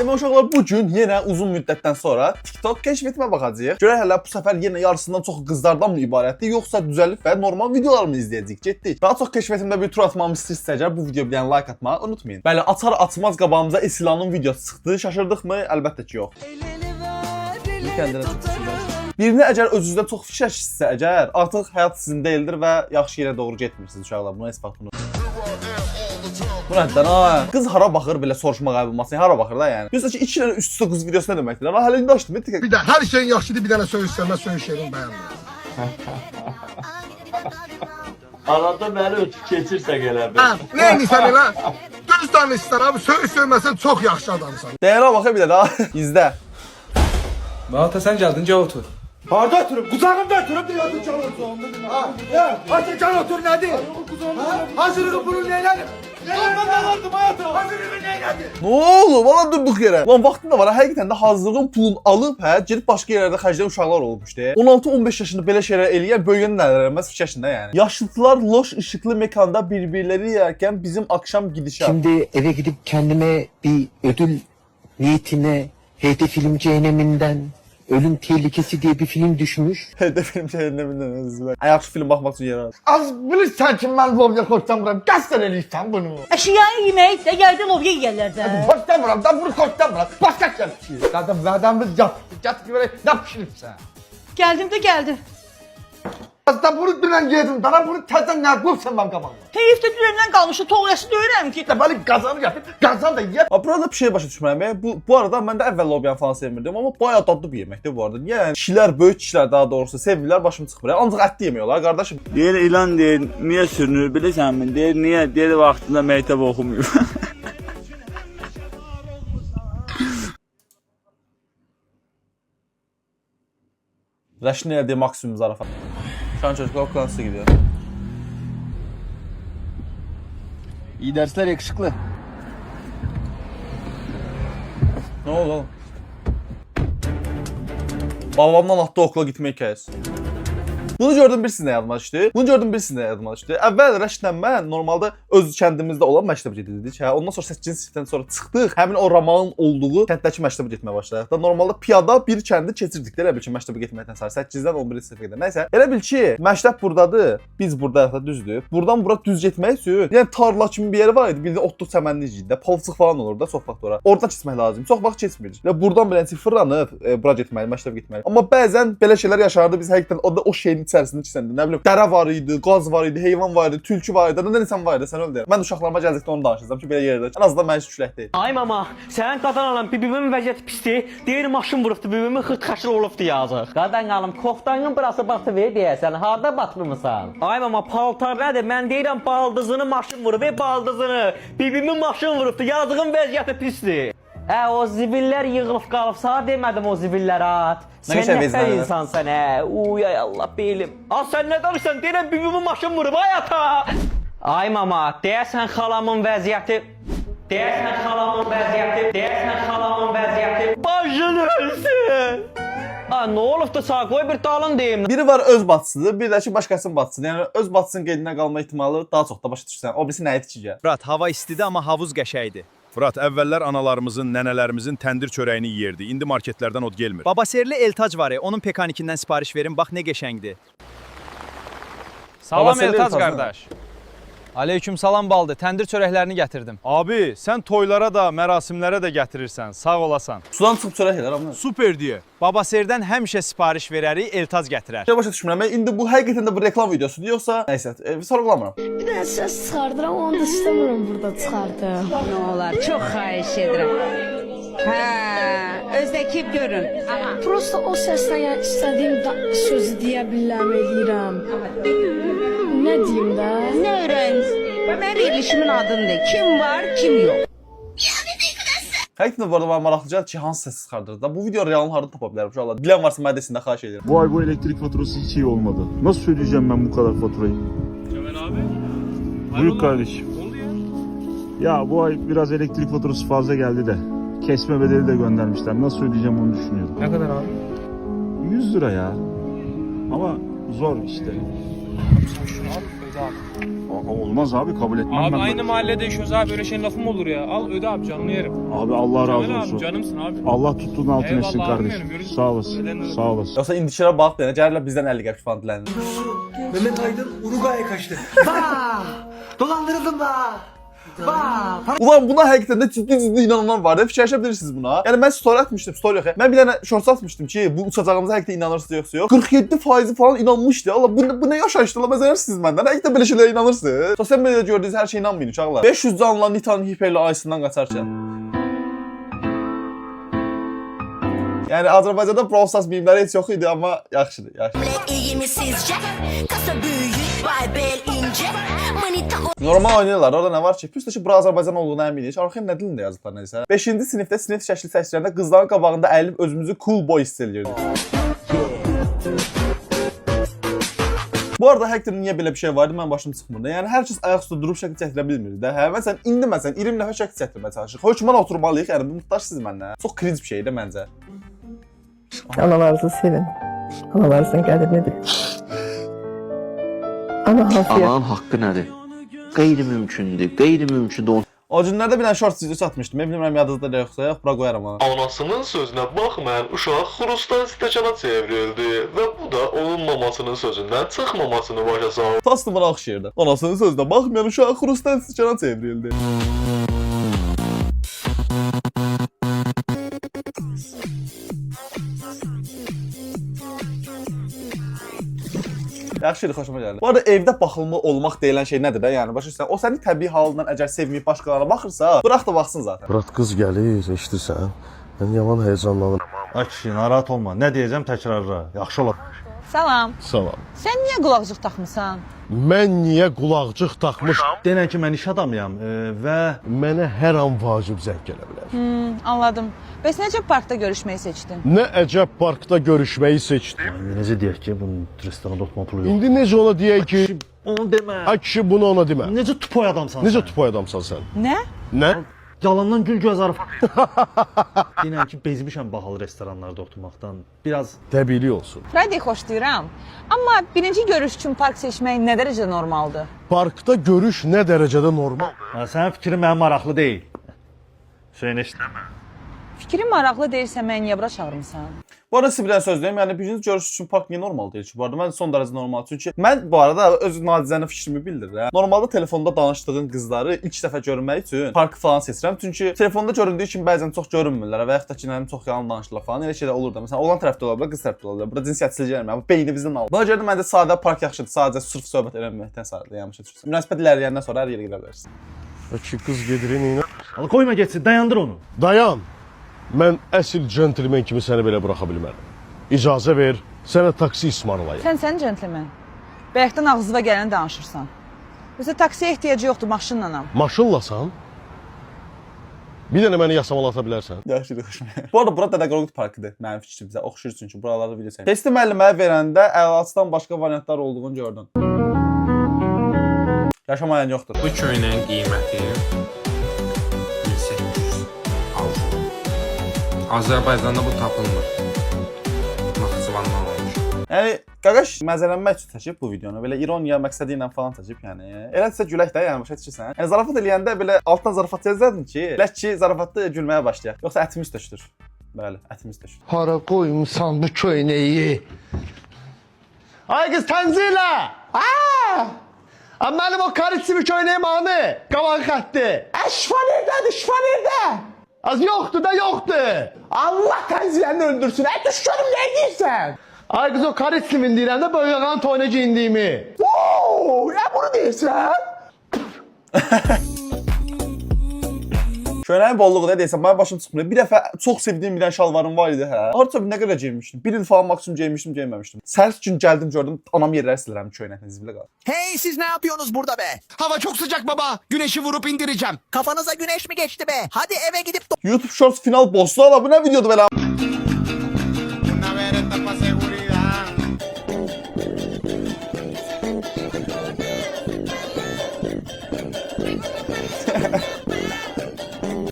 Demək uşaqlar bugün yenə uzun müddətdən sonra TikTok keşfetmə baxacağıq. Görək hələ bu səfər yenə yarısından çox qızlardan mı ibarətdir, yoxsa düzəlib və normal videolarımı izləyəcəyik. Getdik. Daha çox keşfetimdə bir tur atmamı istəyirsiniz, bu videoya bir dənə like atmağı unutmayın. Bəli, açar açmaz qabağımıza Esilanın videosu çıxdı. Şaşırdıq mı? Əlbəttə ki, yox. Kəndinə çox istəyirəm. Birini əgər özünüzdə çox fikirləşirsinizsə, əgər artıq həyat sizin deyildir və yaxşı yerə doğru getmirsiniz uşaqlar. Buna isbat bunu. Bu nədən ha? Qız hara baxır belə soruşmaq ayılmasın. Hara baxır da yəni. Düzdür ki, 2 dənə üst-üstə qız videosu nə deməkdir? Amma hələ indi açdım. Bir də hər şeyin yaxşıdır, bir dənə söyüşsənmə söyüşərin bəyənmə. Arada məni ötüb keçirsə gələ bir. Hə, nə edirsən elə? Düz danışsan abi, söyüş söyməsən çox yaxşı adamsan. Dəyərə baxır bir də daha. İzlə. Ata sən gəldin, gəl otur. Harda oturup? Kucağımda oturup da yatın can otur. Ha, ya, hadi can otur nedir? Ha? Hazırlığı bunu neyledim? Ondan aldım hayatım. Hazırlığı neyledim? Nə olub? Valla durduq yerə. Lan vaxtında var, həqiqətən də hazırlığın pulunu alıp gedib başqa yerlərdə xərcləyən uşaqlar olmuşdu. 16-15 yaşında belə şeylər eləyən böyüyən nələr eləməz fikirləşində yəni. Yaşlılar loş ışıqlı mekanda birbirləri yerkən bizim akşam gidişat. Şimdi eve gidip kendime bir ödül niyetine HD Film Cehenneminden Ölüm Tehlikesi diye bir film düşmüş. Hədə film cəhənnəmindən özür. Ayaqlı film baxmaq üçün yer var. Az bilirsən ki mən lobya xoşlamıram. Qəsdən eləyirsən bunu. Əşyayı yemək də gəldi lobya yeyərlər də. Xoşlamıram da bunu xoşlamıram. Başqa gəl pişir. Qadın vədəmiz yatdı. Gətir görək nə pişiribsən. Gəldim də gəldi. Az da bunu dünən yedim. Dana bunu təzən nə qoysan mən qabağıma. Heyif də dünəndən qalmışdı, toğrası döyürəm ki. Deməli qazanı gətir. Qazan da ye. Burada bir şey başa düşmürəm. Bu arada mən də əvvəl lobyanı falan sevmirdim, amma bayağı dadlı bir yeməkdir bu arada. Niyə? Yəni kişilər, böyük kişilər daha doğrusu sevirlər, başım çıxmır. Ancaq ətli yemək olar qardaşım. Deyir ilan deyir, niyə sürünür bilirsən? Deyir niyə? Deyir vaxtında məktəb oxumuyub. Rəşni əldə maksimum zarafat. Şu an çocuklar okula gidiyor. İyi dersler yakışıklı. Ne oldu oğlum? Babamdan atdı okula gitmək hikayəsi. Bunu gördüm birisində yazmışdı. Bunu gördüm birisində yazmışdı. Əvvəl Rəşidlə mən normalda öz kəndimizdə olan məktəbə gedirdik. Hə, ondan sonra 8-ci sinifdən sonra çıxdıq. Həmin o romanın olduğu kənddəki məktəbə getməyə başladıq. Da normalda piyada bir kəndi keçirdik də elə bil ki, məktəbə getməkdən sonra 8-dən 11-ci sinifə qədər. Nəysə, elə bil ki, məktəb burdadır. Biz burdayıq da düzdür. Buradan bura düz getmək üçün, yəni tarla kimi bir yer var idi. Bir də otluq çəmənlik idi. Palçıq falan olur da çox vaxt ora. Oradan keçmək lazım. Çox vaxt keçmir. Və buradan beləcə fırlanıb bura getməli, məktəbə getməli. Amma bəzən belə şeylər yaşardı. Biz həqiqətən o şeyin içərisində keçəndə, nə bilim, dərə var idi, qaz var idi, heyvan var idi, tülkü var idi, nə insan var idi, sən öl deyirəm. Mən uşaqlarıma gələcəkdə onu danışacağam ki, belə yerdə. Ən azından mənim üçün külək deyil. Ay mama, sənin qadan alan bibimin vəziyyəti pisdir. Deyir maşın vurubdu, bibimin xırtxaşır olubdu yazıq. Qadan alım, koxtanın burası batı ver deyəsən, harda batmırmısan? Ay mama, paltar nədir? Mən deyirəm baldızını maşın vurub, baldızını. Bibimin maşın vurubdu, yazığın vəziyyəti pisdir. Hə, o zibillər yığılıb qalıb, sana demədim o zibillər at. Sən nə insansan hə? Uy ay Allah beylim. Az sən nə danışsan? Deyirəm bibimin maşın vurub ay ata. Ay mama, deyəsən xalamın vəziyyəti. Deyəsən xalamın vəziyyəti. Başın ölsün. Ha, nə olubdu sağ qoy bir dalın deyim. Biri var öz bacısıdır, bir də ki başqasının bacısıdır. Yəni öz bacısının qeydinə qalma ehtimalı daha çox da başa düşürsən. O birisi nəyə tikəcək? Fırat, hava istidir amma havuz qəşəngdir. Fırat, əvvəllər analarımızın, nənələrimizin təndir çörəyini yeyirdi. İndi marketlərdən od gelmir. Babaserli Eltac var, onun pekanikindən sipariş verin, bax nə qəşəngdir. Salam Babaserli Eltac Eltac, qardaş. Aleyküm salam baldı. Təndir çörəklərini gətirdim. Abi, sən toylara da, mərasimlərə də gətirirsən. Sağ olasan. Sudan çıxıb çörək elər amma. Super deyə. Babaserdən həmişə sipariş verərik, Eltac gətirər. Şey başa düşmürəm. İndi bu həqiqətən də bu reklam videosudur yoxsa nəysə, sorğulamıram. Bir dənə səs çıxardıram, onu da istəmirəm burada çıxardım. Nə olar, çox xahiş edirəm. Hə, özdəki görün. Prosta o səslə yəni istədiyim sözü deyə bilirəm, eləyirəm. Nə deyim də? Nə öyrənsin? Mən verilişimin adındır. Kim var, kim yox. Həqiqətən bu arada bana maraqlıca ki, hansı səs çıxardırdı da. Bu video realını harda tapa bilərəm uşaqlar. Bilən varsa mənə desin də xahiş edirəm. Bu ay bu elektrik faturası hiç iyi olmadı. Nasıl söyleyeceğim ben bu kadar faturayı? Kemal abi. Buyur kardeşim. Ya bu ay biraz elektrik faturası fazla geldi de. Kesme bedeli de göndermişler. Nasıl ödeyeceğim onu düşünüyorum. Ne kadar abi? 100 lira ya. Ama zor işte. Şunu al. öde abi. Olmaz abi, kabul etmem Abi ben. aynı mahallede yaşıyoruz abi, böyle şeyin lafı mı olur ya? Al öde abi, canını yerim. Abi Allah razı Caner olsun. abi canımsın abi. Allah tuttuğun altın Eyvallah etsin abim kardeşim. benim, görüşürüz. Sağ olasın. Ödenir. Sağ olasın. Yoxsa indişlərə bax deyənə gəlirlər bizdən 50 qəpik falan dilənir. Mehmet Aydın Uruguay'a kaçtı. Bak! Dolandırıldım bak! Bak! Ulan buna həqiqətən də ciddi inananlar var da, fikirləşə bilirsiniz buna. Yəni mən story atmışdım, story yox. Mən bir dənə shorts atmışdım ki, bu uçacağımıza həqiqətən inanırsınız yoxsa yox. 47% falan inanmışdı. Allah bu nə yaşayışdı la, məzərsiniz məndən. Həqiqətən belə şeylərə inanırsınız. Sosial mediada gördüyünüz hər şeyə inanmayın uşaqlar. 500 canlılar Nitanın hiperli ayısından qaçarkən. Yəni Azərbaycanda Brawl Stars mimləri heç yox idi, amma yaxşıdır, yaxşıdır. Normal oynayırlar. Orada nə var ki? Püstə ki, bura Azərbaycan olduğuna əminik. Arxaya nə dilində yazıblar nəsə. 5-ci sinifdə sinif şəkli seçdirəndə qızların qabağında əyilib özümüzü cool boy hiss eləyirdik. Bu arada həqiqətən niyə belə bir şey vardı, mən başım çıxmırdı. Yəni hər kəs ayaq üstə durub şəkil çəkdirə bilmirdi də. Hə, məsələn, indi 20 nəfər şəkil çəkdirməyə çalışırıq. Hökmən oturmalıyıq, yəni bu muhtaçsınız məndən. Çox cringe bir şeydir məncə. Analarınızı sevin. Analarınızın qədrini bilin. Ana hafiyə. Ananın haqqı nədir? Qeyri-mümkündür, qeyri-mümkündür. O günlərdə bir dənə short video satmışdım. Mən bilmirəm yadınızda yoxsa yox, bura qoyaram onu. Anasının sözünə baxmayan uşaq xurustan stəkana çevrildi və bu da onun mamasının sözündən çıxmamasını başa saldı. Tasdı bana oxşayırdı. Anasının sözünə baxmayan uşaq xurustan stəkana çevrildi. Yaxşıdır, xoşuma gəldi. Bu arada evdə baxılma olmaq deyilən şey nədir də? Yəni başa düşürsən, o səni təbii halından əgər sevməyib başqalarına baxırsa, bırax da baxsın zaten. Murat qız gəlir, eşidirsən? Mən yaman heyecanlanıram. Ay kişi, narahat olma. Nə deyəcəm təkrarla. Yaxşı olar. Salam. Salam. Sən niyə qulaqcıq taxmısan? Mən niyə qulaqcıq taxmışam? Denən ki, mən iş adamıyam və Mənə hər an vacib zəng gələ bilər. Anladım. Bəs necə parkda görüşməyi seçdin? Nə əcəb parkda görüşməyi seçdim. necə deyək ki, bunun restoranda oturma pulu yox. İndi necə ona deyək ki, Onu demə. ay kişi bunu ona demə. Necə tupoy adamsan? Necə tupoy adamsan sən? Nə? Nə? Yalandan gül göz zarafat. Denən ki, bezmişəm bahalı restoranlarda oturmaqdan. Biraz Təbiilik olsun. Friday xoşlayıram. Amma birinci görüş üçün park seçmək nə dərəcədə normaldır? Parkda görüş nə dərəcədə normal? sənin fikrin mənim maraqlı deyil. Şeyin eşitmə. Fikrin maraqlı deyilsə məni niyə bura çağırmısan? Bu arada sizə bir dənə söz deyim, yəni birinci görüş üçün park niyə normal deyil ki? Bu arada mən son dərəcə normal. Çünki mən bu arada öz nacizənə fikrimi bildirirəm. Normalda telefonda danışdığın qızları ilk dəfə görmək üçün parkı falan seçirəm. Çünki telefonda göründüyü kimi bəzən çox görünmürlər və yaxud da ki, nənim çox yalan danışırlar falan. Elə şeylər olur da. Məsələn, oğlan tərəfdə ola bilər, qız tərəfdə ola bilər. Burada cinsiyyətsizlik gəlmir. Bu beynimizdən alır. Buna görə də məncə sadə park yaxşıdır. Sadəcə sırf söhbət eləməkdən sadə, yanlış düşürsən. Münasibət ilərləyəndən sonra hər yerə gedə bilərsən. Ki qız gedir ilə. Al qoyma getsin, dayandır onu. Dayan. Mən əsl centlmen kimi səni belə buraxa bilmərəm. İcazə ver, sənə taksi ısmarlayım. Sən centlmen. Bayaqdan ağzına gələni danışırsan. Yoxsa taksiyə ehtiyacı yoxdur, maşınlanam. Maşınlasan? Bir dənə məni yasamalata bilərsən. Yaxşıdır, xoşuma. Bu arada burada Dədəqorqud parkıdır. Mənim fikrimcə oxşuyur çünki buralarda video çəkir. Testi müəlliməyə verəndə əlaçdan başqa variantlar olduğunu gördün. Yaşamayan yoxdur. Bu köynəyin qiyməti 1800 avro. Azərbaycanda bu tapılmır. Naxçıvandan olmuş. Yəni qaqaş məzələnmək üçün çəkib bu videonu. Belə ironiya məqsədi ilə falan çəkib, yəni. Elədirsə gülək də, yəni başa düşürsən. Yəni zarafat eləyəndə belə altdan zarafat yazardın ki, lək ki zarafatda gülməyə başlayaq. Yoxsa ətimiz tökülür. Bəli, ətimiz tökülür. Hara qoymusan bu köynəyi? Ay qız tənzilə! Mənim o karitsimi köynəyim anı, qabağı xətti. Şifa neredədir, şifa nerede? Az yoxdur da yoxdur. Allah tənziyəni öldürsün, düş görüm nə deyirsən? Ay qız o karitsimin deyirəm də böyüyağan toyuna giyindiyimi. Ya bunu deyirsən? Köynəyin bolluğu da deyəsən, mənim başım çıxmır. Bir dəfə çox sevdiyim bir dənə şalvarım var idi, hə. Harca bir nə qədər geyinmişdim. Bir il falan maksimum geyinmişdim, geyinməmişdim. Səhər gün gəldim, gördüm, anam yerləri silirəm köynəklə zibilə qalır. Hey siz ne yapıyorsunuz burada be? Hava çok sıcak baba. Güneşi vurup indireceğim. Kafanıza güneş mi geçti be? Hadi eve gidip YouTube Shorts final boss'u ala, bu nə videodur belə?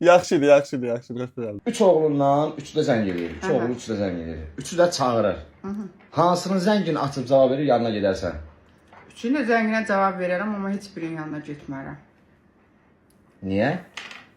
Yaxşıdır, yaxşıdır, yaxşıdır. Xoş gəldin. 3 oğlundan 3 də zəng eləyir. 2 oğlu 3 də zəng eləyir. 3-ü də çağırır. Hansının zəngini açıb cavab verir, yanına gedərsən. Üçün də zənginə cavab verərəm, amma heç birinin yanına getmərəm. Niyə?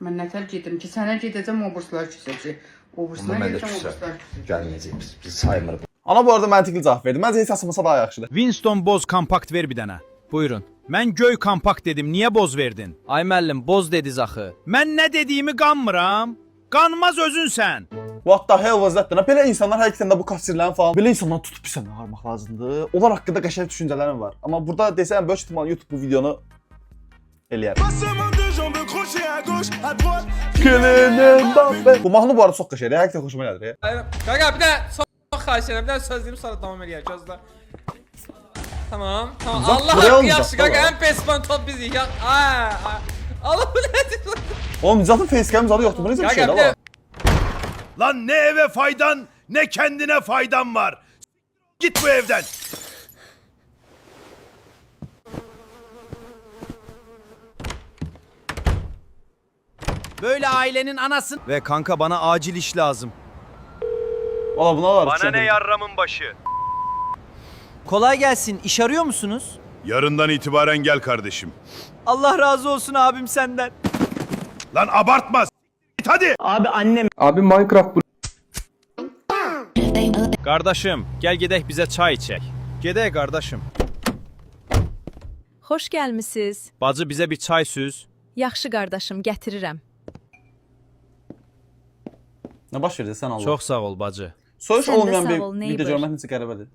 Mən nətər gedim ki, sənə gedəcəm, o burslar küsəcək. O burslar gedəcəm, o burslar küsəcək. Gəlməyəcək, biz saymırıq. Ana bu arada məntiqli cavab verdi. Məncə heç asılmasa daha yaxşıdır. Winston boz kompakt ver bir dənə. Buyurun. Mən göy kompakt dedim, niyə boz verdin? Ay müəllim, boz dediniz axı. Mən nə dediyimi qanmıram. Qanmaz özünsən. What the hell was that? Belə insanlar həqiqətən də bu kasirlərin falan, belə insanları tutub bir sənə ağarmaq lazımdır. Onlar haqqında qəşəng düşüncələrim var. Amma burada desəm, böyük ihtimal YouTube bu videonu eləyər. Bu mahnı bu arada çox qəşəngdir. Həqiqətən xoşuma gəlir. Kanka bir də son xahiş edirəm. Bir də söz deyim sonra davam eləyək gözlə. Tamam. Allah haqqı yaxşı kanka. Ən pes top bizik. Allah bu nədir? Oğlum Nicat'ın facecam zadı yoxdur. Bu necə bir şeydir Allah? Lan ne eve faydan, ne kendine faydan var. Git bu evden. Böyle ailenin anasın. Ve kanka bana acil iş lazım. Valla buna var. Bana ne yarramın başı. Kolay gelsin. İş arıyor musunuz? Yarından itibaren gel kardeşim. Allah razı olsun abim senden. Lan abartma. Hadi. Abi annem. Abi Minecraft bu. Kardeşim gel gedək bize çay içək. Gedək kardeşim. Xoş gəlmisiniz. Bacı bize bir çay süz. Yaxşı qardaşım, gətirirəm. Ne baş verdi sen Allah? Çok sağ ol bacı. Soyuş Sən də olmayan sağ bir ol, video neighbor. görmək necə qəribədir.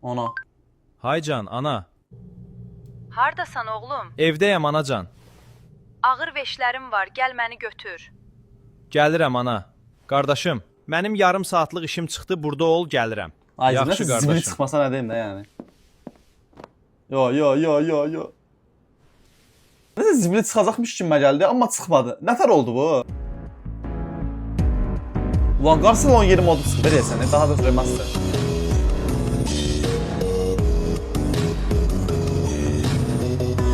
Ana. Haycan ana. Hardasan oğlum? Evdeyim anacan. Ağır veşlərim var, gəl məni götür. Gəlirəm ana. Qardaşım, mənim yarım saatlıq işim çıxdı, burada ol, gəlirəm. Ay, Yaxşı nasıl zibili qardaşım. çıxmasa nə deyim də yəni. Yo. Nəsə zibili çıxacaqmış kimi gəldi, amma çıxmadı. Nətər oldu bu? Ulan qarşısına 17 modu çıxdı deyəsən, daha da remaster.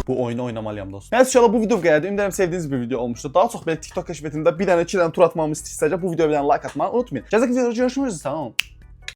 Bu oyunu oynamalıyam dostum. Nəysə inşallah bu video gəldi. Ümid edirəm sevdiyiniz bir video olmuşdur. Daha çox belə TikTok keşfətində bir dənə, iki dənə tur atmamı istəyirsəcə bu videoya bir dənə like atmayı unutmayın. Gələcək videoda görüşmək üzrə, tamam.